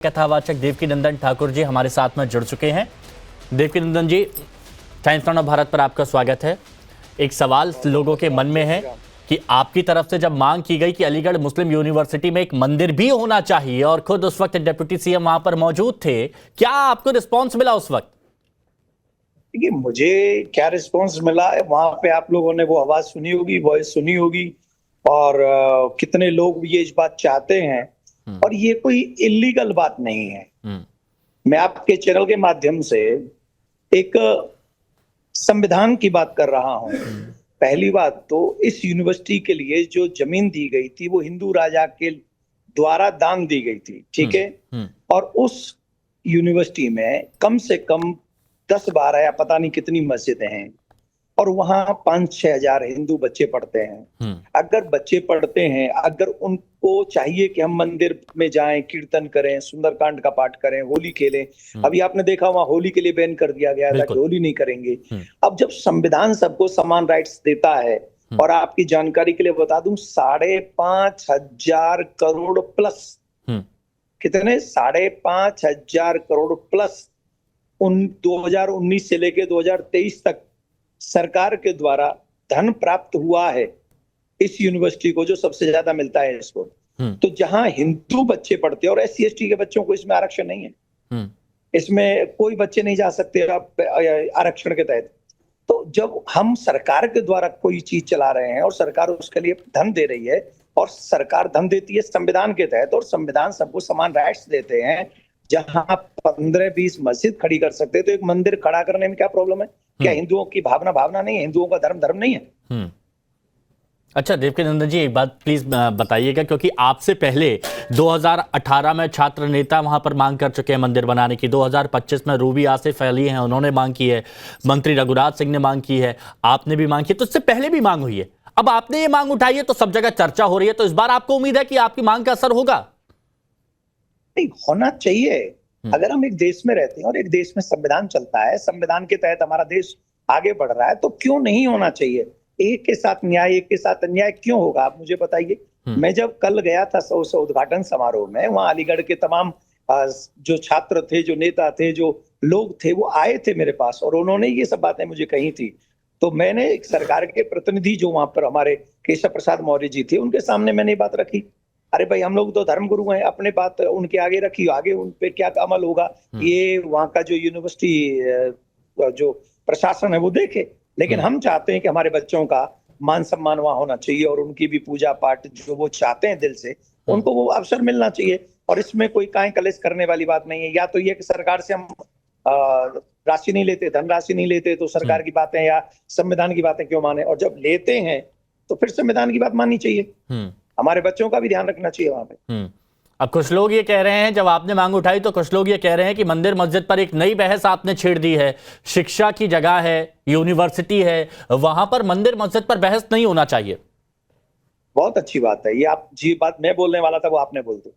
कथावाचक देवकीनंदन ठाकुर जी हमारे साथ में जुड़ चुके हैं। देवकीनंदन जी, टाइम्स नाउ भारत पर आपका स्वागत है। एक सवाल लोगों के मन में है कि आपकी तरफ से जब मांग की गई कि अलीगढ़ मुस्लिम यूनिवर्सिटी में एक मंदिर भी होना चाहिए और खुद उस वक्त डिप्टी सीएम वहां पर मौजूद थे, क्या आपको रिस्पॉन्स मिला उस वक्त? देखिए, मुझे क्या रिस्पॉन्स मिला है, वहां पे आप लोगों ने वो आवाज सुनी होगी, वॉइस सुनी होगी, और कितने लोग ये इस बात चाहते हैं। और ये कोई इलीगल बात नहीं है। मैं आपके चैनल के माध्यम से एक संविधान की बात कर रहा हूं। पहली बात तो इस यूनिवर्सिटी के लिए जो जमीन दी गई थी वो हिंदू राजा के द्वारा दान दी गई थी, ठीक है। और उस यूनिवर्सिटी में कम से कम 10-12 या पता नहीं कितनी मस्जिदें हैं, और वहां 5-6 हजार हिंदू बच्चे पढ़ते हैं। अगर बच्चे पढ़ते हैं, अगर उनको चाहिए कि हम मंदिर में जाएं, कीर्तन करें, सुंदरकांड का पाठ करें, होली खेलें। अभी आपने देखा वहां होली के लिए बैन कर दिया गया था कि होली नहीं करेंगे। अब जब संविधान सबको समान राइट्स देता है, और आपकी जानकारी के लिए बता दूं, 5,500 करोड़ प्लस, कितने 5,500 करोड़ प्लस 2019 से लेके 2023 तक सरकार के द्वारा धन प्राप्त हुआ है इस यूनिवर्सिटी को, जो सबसे ज्यादा मिलता है इसको। तो जहां हिंदू बच्चे पढ़ते हैं, और SC ST के बच्चों को इसमें आरक्षण नहीं है, इसमें कोई बच्चे नहीं जा सकते आरक्षण के तहत। तो जब हम सरकार के द्वारा कोई चीज चला रहे हैं और सरकार उसके लिए धन दे रही है, और सरकार धन देती है संविधान के तहत, और संविधान सबको समान राइट्स देते हैं, जहां 15-20 मस्जिद खड़ी कर सकते हैं, तो एक मंदिर खड़ा करने में क्या प्रॉब्लम है? क्या हिंदुओं की भावना नहीं है? हिंदुओं का धर्म नहीं है? अच्छा देवकीनंदन जी, एक बात प्लीज बताइएगा, क्योंकि आपसे पहले 2018 में छात्र नेता वहां पर मांग कर चुके हैं मंदिर बनाने की। 2025 में रूबी आसिफ अली हैं, उन्होंने मांग की है, मंत्री रघुराज सिंह ने मांग की है, आपने भी मांग की, तो इससे पहले भी मांग हुई है। अब आपने ये मांग उठाई है तो सब जगह चर्चा हो रही है, तो इस बार आपको उम्मीद है कि आपकी मांग का असर होगा? नहीं, होना चाहिए। अगर हम एक देश में रहते हैं और एक देश में संविधान चलता है, संविधान के तहत हमारा देश आगे बढ़ रहा है, तो क्यों नहीं होना चाहिए? एक के साथ न्याय, एक के साथ अन्याय क्यों होगा? आप मुझे बताइए। मैं जब कल गया था उस उद्घाटन समारोह में, वहां अलीगढ़ के तमाम जो छात्र थे, जो नेता थे, जो लोग थे, वो आए थे मेरे पास, और उन्होंने ये सब बातें मुझे कही थी। तो मैंने एक सरकार के प्रतिनिधि जो वहां पर हमारे केशव प्रसाद मौर्य जी थे, उनके सामने मैंने बात रखी। अरे भाई, हम लोग तो धर्मगुरु हैं, अपने बात उनके आगे रखी, आगे उन पे क्या अमल होगा ये वहां का जो यूनिवर्सिटी जो प्रशासन है वो देखे। लेकिन हम चाहते हैं कि हमारे बच्चों का मान सम्मान वहां होना चाहिए, और उनकी भी पूजा पाठ जो वो चाहते हैं दिल से, उनको वो अवसर मिलना चाहिए। और इसमें कोई काहे कलेश करने वाली बात नहीं है। या तो ये कि सरकार से हम राशि नहीं लेते, धनराशि नहीं लेते, तो सरकार की बातें या संविधान की बातें क्यों माने? और जब लेते हैं तो फिर संविधान की बात माननी चाहिए। हमारे बच्चों का भी ध्यान रखना चाहिए वहां पे। अब कुछ लोग ये कह रहे हैं, जब आपने मांग उठाई तो कुछ लोग ये कह रहे हैं कि मंदिर मस्जिद पर एक नई बहस आपने छेड़ दी है। शिक्षा की जगह है, यूनिवर्सिटी है, वहां पर मंदिर मस्जिद पर बहस नहीं होना चाहिए। बहुत अच्छी बात है ये। आप जी बात मैं बोलने वाला था वो आपने बोल दी।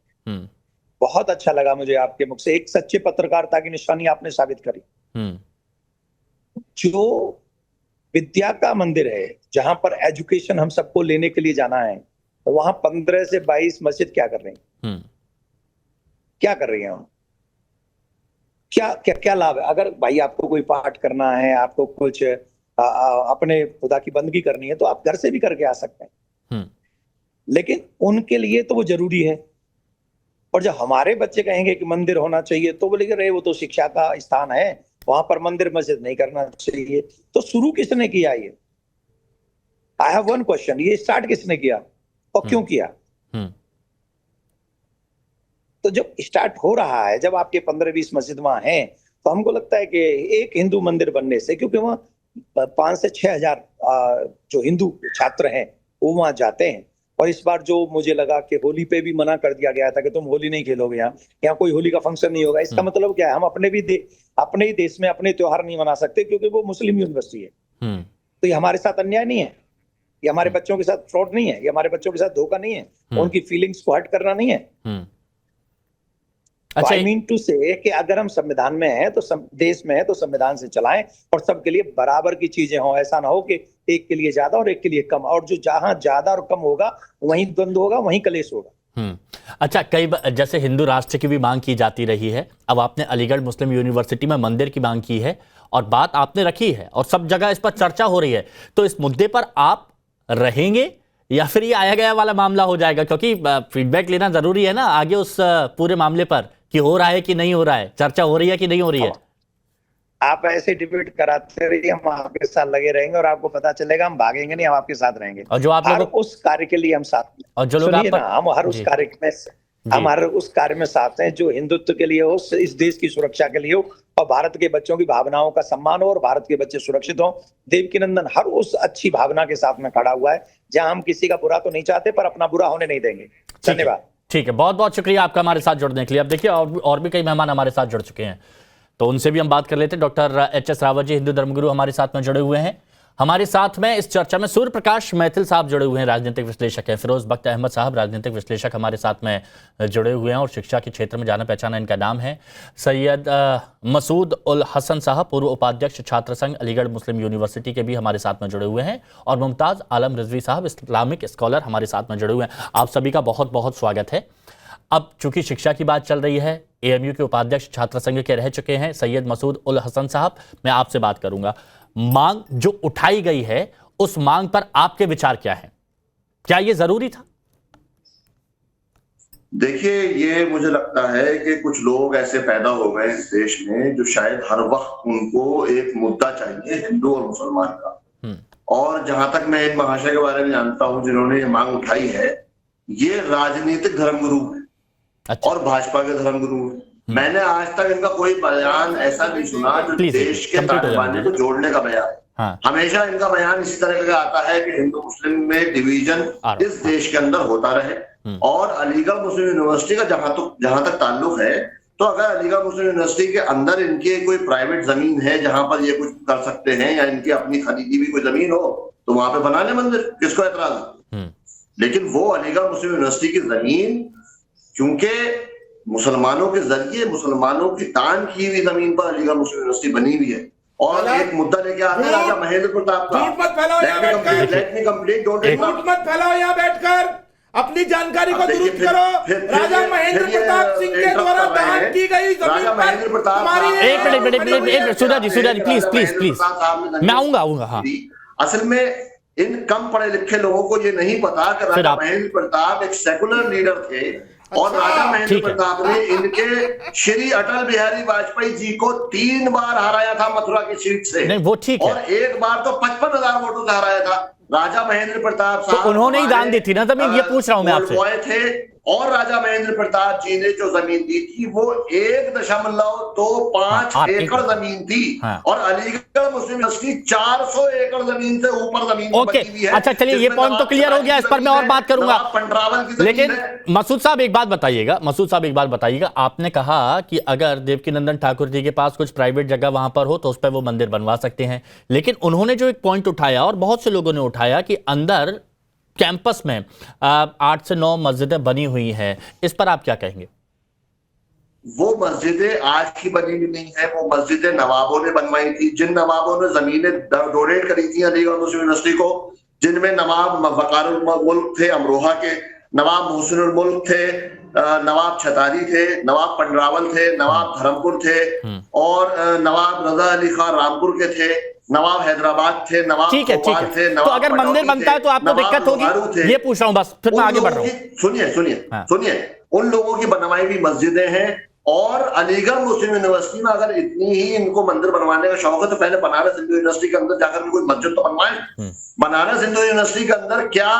बहुत अच्छा लगा मुझे आपके मुख से। एक सच्चे पत्रकारिता की निशानी आपने साबित करी। जो विद्या का मंदिर है, जहां पर एजुकेशन हम सबको लेने के लिए जाना है, वहां 15 से 22 मस्जिद क्या कर रही हैं? क्या कर रही हैं वहां? क्या लाभ है? अगर भाई आपको कोई पाठ करना है, आपको कुछ अपने खुदा की बंदगी करनी है, तो आप घर से भी करके आ सकते हैं। लेकिन उनके लिए तो वो जरूरी है। और जब हमारे बच्चे कहेंगे कि मंदिर होना चाहिए, तो बोलेंगे रे वो तो शिक्षा का स्थान है, वहां पर मंदिर मस्जिद नहीं करना चाहिए। तो शुरू किसने किया ये? आई हैव वन क्वेश्चन, ये स्टार्ट किसने किया और क्यों किया? तो जब स्टार्ट हो रहा है, जब आपके 15-20 मस्जिद वहां हैं, तो हमको लगता है कि एक हिंदू मंदिर बनने से, क्योंकि वहां 5 से 6 हजार जो हिंदू छात्र हैं वो वहां जाते हैं। और इस बार जो मुझे लगा कि होली पे भी मना कर दिया गया था कि तुम होली नहीं खेलोगे, यहाँ कोई होली का फंक्शन नहीं होगा। इसका मतलब क्या है? हम अपने ही देश में अपने त्योहार नहीं मना सकते क्योंकि वो मुस्लिम यूनिवर्सिटी है। तो ये हमारे साथ अन्याय नहीं है, ये हमारे बच्चों के साथ फ्रॉड नहीं है, ये हमारे बच्चों के साथ धोखा नहीं है, उनकी फीलिंग्स को हर्ट करना नहीं है। अच्छा, आई मीन टू से कि अगर हम संविधान में हैं, तो देश में है, तो संविधान से चलाएं, और सबके लिए बराबर की चीजें हो। ऐसा ना हो कि एक के लिए ज्यादा और एक के लिए कम, और जो जहां ज्यादा और कम होगा वहीं द्वंद्व होगा, वहीं कलेश होगा। अच्छा, जैसे हिंदू राष्ट्र की भी मांग की जाती रही है, अब आपने अलीगढ़ मुस्लिम यूनिवर्सिटी में मंदिर की मांग की है और बात आपने रखी है और सब जगह इस पर चर्चा हो रही है, तो इस मुद्दे पर आप रहेंगे या फिर ये आया गया वाला मामला हो जाएगा? क्योंकि फीडबैक लेना जरूरी है ना आगे उस पूरे मामले पर, कि हो रहा है कि नहीं हो रहा है, चर्चा हो रही है कि नहीं हो रही है। आप ऐसे डिबेट कराते रहिए, हम आपके साथ लगे रहेंगे और आपको पता चलेगा, हम भागेंगे नहीं, हम आपके साथ रहेंगे। और जो आप हर लोग उस कार्य के लिए हम साथ हैं। और जो लोग सुनिए आप ना, हम हर उस जी कार्य में हम हर उस कार्य में साथ हैं जो हिंदुत्व के लिए हो, इस देश की सुरक्षा के लिए हो और भारत के बच्चों की भावनाओं का सम्मान हो और भारत के बच्चे सुरक्षित हो। देवकीनंदन हर उस अच्छी भावना के साथ में खड़ा हुआ है, जहां हम किसी का बुरा तो नहीं चाहते पर अपना बुरा होने नहीं देंगे। धन्यवाद। ठीक है, बहुत बहुत शुक्रिया आपका हमारे साथ जुड़ने के लिए। अब देखिए और भी कई मेहमान हमारे साथ जुड़ चुके हैं, तो उनसे भी हम बात कर लेते हैं। Doctor H S. रावत जी, हिंदू धर्मगुरु, हमारे साथ में जुड़े हुए हैं। हमारे साथ में इस चर्चा में सूर्य प्रकाश मैथिल साहब जुड़े हुए हैं, राजनीतिक विश्लेषक हैं। फिरोज बख्त अहमद साहब, राजनीतिक विश्लेषक, हमारे साथ में जुड़े हुए हैं और शिक्षा के क्षेत्र में जाना पहचाना इनका नाम है। सैयद मसूद उल हसन साहब, पूर्व उपाध्यक्ष छात्र संघ अलीगढ़ मुस्लिम यूनिवर्सिटी के भी हमारे साथ में जुड़े हुए हैं। और मुमताज आलम रिजवी साहब, इस्लामिक स्कॉलर, हमारे साथ में जुड़े हुए हैं। आप सभी का बहुत बहुत स्वागत है। अब चूंकि शिक्षा की बात चल रही है, एएमयू के उपाध्यक्ष छात्र संघ के रह चुके हैं सैयद मसूद उल हसन साहब, मैं आपसे बात करूंगा। मांग जो उठाई गई है, उस मांग पर आपके विचार क्या है? क्या ये जरूरी था? देखिए, ये मुझे लगता है कि कुछ लोग ऐसे पैदा हो गए इस देश में जो शायद हर वक्त उनको एक मुद्दा चाहिए, हिंदू और मुसलमान का। और जहां तक मैं इन महाशय के बारे में जानता हूं जिन्होंने ये मांग उठाई है, ये राजनीतिक धर्मगुरु है। अच्छा। और भाजपा के धर्मगुरु हैं। मैंने आज तक इनका कोई बयान ऐसा नहीं सुना जो देश के तालिबानी को जोड़ने का बयान है। हाँ। हमेशा इनका बयान इसी तरह का आता है कि हिंदू मुस्लिम में डिवीजन इस देश के अंदर होता रहे। और अलीगढ़ मुस्लिम यूनिवर्सिटी का जहां तक ताल्लुक है, तो अगर अलीगढ़ मुस्लिम यूनिवर्सिटी के अंदर इनकी कोई प्राइवेट जमीन है जहां पर ये कुछ कर सकते हैं, या इनकी अपनी खरीदी हुई कोई जमीन हो, तो वहां पे बना ले मंदिर, किसको एतराज है? लेकिन वो अलीगढ़ मुस्लिम यूनिवर्सिटी की जमीन, क्योंकि मुसलमानों के जरिए, मुसलमानों की दान की हुई जमीन पर अलीगढ़ मुस्लिम यूनिवर्सिटी बनी हुई है। और एक मुद्दा लेके आते हैं राजा महेंद्र प्रताप का। झूठ मत फैलाओ यहाँ बैठकर, लेट मी कंप्लीट, डोंट झूठ मत फैलाओ यहाँ बैठकर, अपनी जानकारी को दुरुस्त करो। राजा महेंद्र प्रताप सिंह के द्वारा दान की गई जमीन पर एक सूर्या जी प्लीज मैं आऊंगा। हाँ, असल में इन कम पढ़े लिखे लोगों को ये नहीं पता कि राजा महेंद्र प्रताप एक सेकुलर लीडर थे। और राजा महेंद्र प्रताप ने इनके श्री अटल बिहारी वाजपेयी जी को 3 बार हराया था मथुरा की सीट से। नहीं, वो ठीक है। और एक बार तो 55,000 वोटों से हराया था। राजा महेंद्र प्रताप साहब, तो उन्होंने ही दान दी थी ना जमीन, ये पूछ रहा हूं मैं आपसे। थे। और राजा महेंद्र प्रताप जी ने जो जमीन दी थी वो 1.25 एकड़ जमीन थी। हाँ। और अलीगढ़ मुस्लिम यूनिवर्सिटी 400 एकड़ जमीन से ऊपर जमीन ओके, अच्छा चलिए, ये पॉइंट तो क्लियर हो गया, इस पर मैं और बात करूंगा। लेकिन मसूद साहब एक बात बताइएगा, आपने कहा कि अगर देवकीनंदन ठाकुर जी के पास कुछ प्राइवेट जगह वहां पर हो तो उस पर वो मंदिर बनवा सकते हैं, लेकिन उन्होंने जो एक पॉइंट उठाया और बहुत से लोगों ने उठाया कि अंदर कैंपस में 8 से 9 मस्जिदें बनी हुई हैं, इस पर आप क्या कहेंगे? वो मस्जिदें आज की बनी हुई नहीं है, वो मस्जिदें नवाबों ने बनवाई थी। जिन नवाबों ने जमीनें डोनेट करी थी अलीगढ़ मुस्लिम यूनिवर्सिटी को, जिनमें नवाब वकारुल मुल्क थे अमरोहा के, नवाब मोहसिनुल मुल्क थे, नवाब छतारी थे, नवाब पंडरावल थे, नवाब धर्मपुर थे, और नवाब रजा अली खान रामपुर के थे, नवाब हैदराबाद थे, नवाब भोपाल थे। तो अगर मंदिर बनता है तो आपको दिक्कत होगी, ये पूछ रहा हूं, बस फिर मैं आगे बढ़ रहा हूं। सुनिए, उन लोगों की बनवाई हुई मस्जिदें हैं। और अलीगढ़ मुस्लिम यूनिवर्सिटी में अगर इतनी ही इनको मंदिर बनवाने का शौक है तो पहले बनारस हिंदू यूनिवर्सिटी के अंदर जाकर कोई मस्जिद तो बनवाएं। बनारस हिंदू यूनिवर्सिटी के अंदर क्या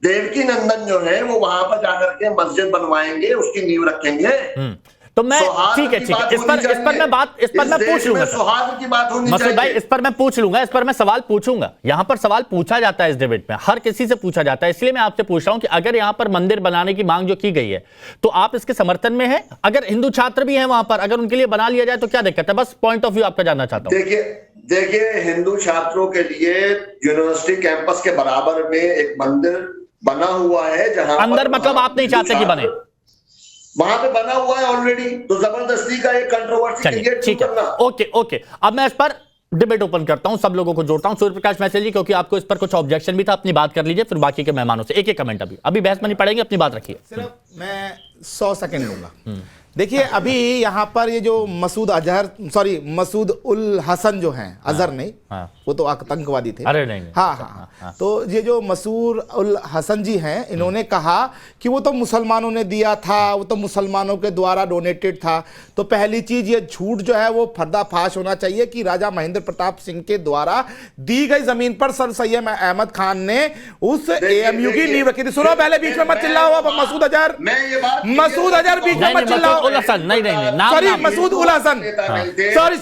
देवकीनंदन जो है वो वहां पर जाकर के मस्जिद बनवाएंगे, उसकी नींव रखेंगे? तो मैं ठीक है, इस पर मैं पूछ लूंगा सौहार्द की बात होनी मसूद भाई, इस पर मैं पूछ लूंगा, इस पर मैं सवाल पूछूंगा। यहां पर सवाल पूछा जाता है इस डिबेट में, हर किसी से पूछा जाता है, इसलिए मैं आपसे पूछ रहा हूं कि अगर यहां पर मंदिर बनाने की मांग जो की गई है तो आप इसके समर्थन में है? अगर हिंदू छात्र भी हैं वहां पर, अगर उनके लिए बना लिया जाए तो क्या दिक्कत है? बस पॉइंट ऑफ व्यू आपका जानना चाहता हूं। देखिए, हिंदू छात्रों के लिए यूनिवर्सिटी कैंपस के बराबर में एक मंदिर बना हुआ है, जहां अंदर मतलब आप नहीं चाहते कि बने? वहां पे बना हुआ है ऑलरेडी, तो जबरदस्ती का एक कंट्रोवर्सी क्रिएट ठीक है। ओके, अब मैं इस पर डिबेट ओपन करता हूं, सब लोगों को जोड़ता हूं। सूर्य प्रकाश मैसेज जी, क्योंकि आपको इस पर कुछ ऑब्जेक्शन भी था, अपनी बात कर लीजिए, फिर बाकी के मेहमानों से एक एक कमेंट। अभी बहस में नहीं पड़ेगी, अपनी बात रखिए। सिर्फ मैं 100 सेकंड लूंगा। देखिए अभी यहाँ पर ये जो मसूद उल हसन जो हैं, अजहर नहीं, वो तो आतंकवादी थे। अरे नहीं। हाँ। तो ये जो मसूद उल हसन जी हैं, इन्होंने कहा कि वो तो मुसलमानों ने दिया था, वो तो मुसलमानों के द्वारा डोनेटेड था। तो पहली चीज ये झूठ जो है वो पर्दाफाश होना चाहिए कि राजा महेंद्र प्रताप सिंह के द्वारा दी गई जमीन पर सर सैयद अहमद खान ने उस AMU की नींव रखी थी। सुनो, पहले बीच में मत चिल्लाओ। मसूद अजहर बीच में मत चिल्लाओ। सॉरी, मसूद उल हसन, सॉरी,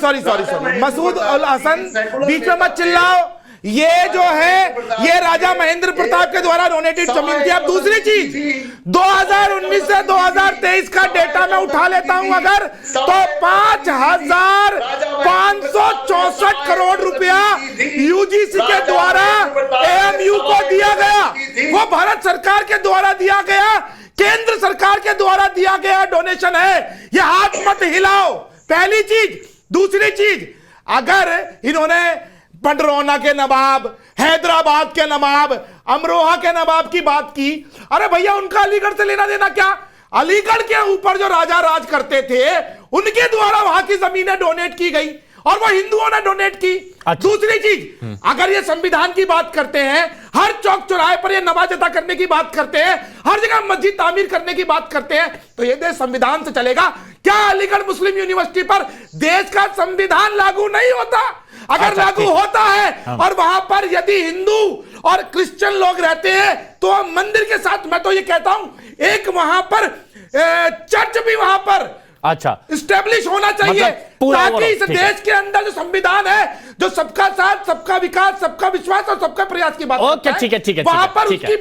मसूद उल हसन बीच में मत चिल्लाओ। ये जो है ये राजा महेंद्र प्रताप के द्वारा डोनेटेड जमीन थी। अब दूसरी चीज, 2019 से 2023 का डेटा मैं उठा लेता हूं अगर, तो 5,564 करोड़ रुपया UGC के द्वारा AMU को दिया गया। वो भारत सरकार के द्वारा दिया गया, केंद्र सरकार के द्वारा दिया गया डोनेशन है। ये हाथ मत हिलाओ, पहली चीज। दूसरी चीज, अगर इन्होंने पंडरौना के नवाब, हैदराबाद के नवाब, अमरोहा के नवाब की बात की, अरे भैया उनका अलीगढ़ से लेना देना क्या? अलीगढ़ के ऊपर जो राजा राज करते थे उनके द्वारा वहां की जमीनें डोनेट की गई और वो हिंदुओं ने डोनेट की। दूसरी चीज, अगर ये संविधान की बात करते हैं, हर चौक चौराहे पर ये नमाज अदा करने की बात करते हैं, हर जगह मस्जिद तामीर करने की बात करते हैं, तो ये देश संविधान से चलेगा क्या? अलीगढ़ मुस्लिम यूनिवर्सिटी पर देश का संविधान लागू नहीं होता? अगर लागू होता है और वहां पर यदि हिंदू और क्रिश्चियन लोग रहते हैं तो मंदिर के साथ, मैं तो ये कहता हूं, एक वहां पर चर्च भी वहां पर स्टैब्लिश होना चाहिए, ताकि इस देश के अंदर जो संविधान है, जो सबका साथ, सबका विकास, सबका विश्वास और सबका प्रयास की बात, ठीक है, वहां पर उसकी बात